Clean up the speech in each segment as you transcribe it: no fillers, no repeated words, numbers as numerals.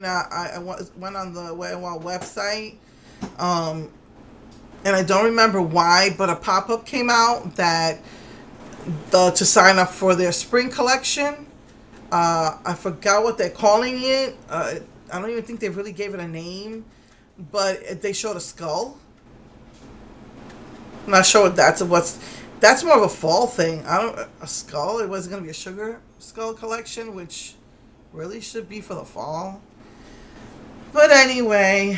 I went on the WetnWild website, and I don't remember why, but a pop-up came out that to sign up for their spring collection. I forgot what they're calling it. I don't even think they really gave it a name, but they showed a skull. I'm not sure what that's more of a fall thing. I don't a skull. It wasn't gonna be a sugar skull collection, which really should be for the fall. But anyway,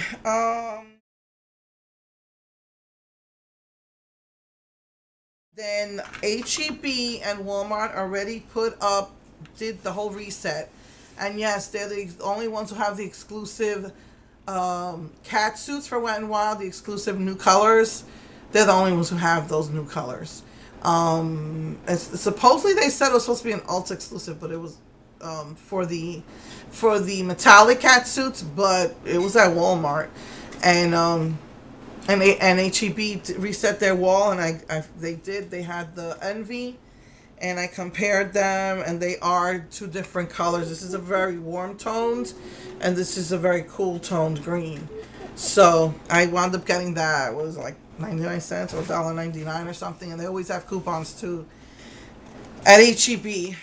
then HEB and Walmart already did the whole reset. And yes, they're the only ones who have the exclusive cat suits for Wet n Wild, the exclusive new colors. They're the only ones who have those new colors. Supposedly they said it was supposed to be an Ulta exclusive, but it was for the metallic cat suits, but it was at Walmart. And HEB reset their wall, and they had the Envy, and I compared them, and they are two different colors. This is a very warm toned, and this is a very cool toned green. So I wound up getting that. It was like 99 cents or $1.99 or something, and they always have coupons too at HEB.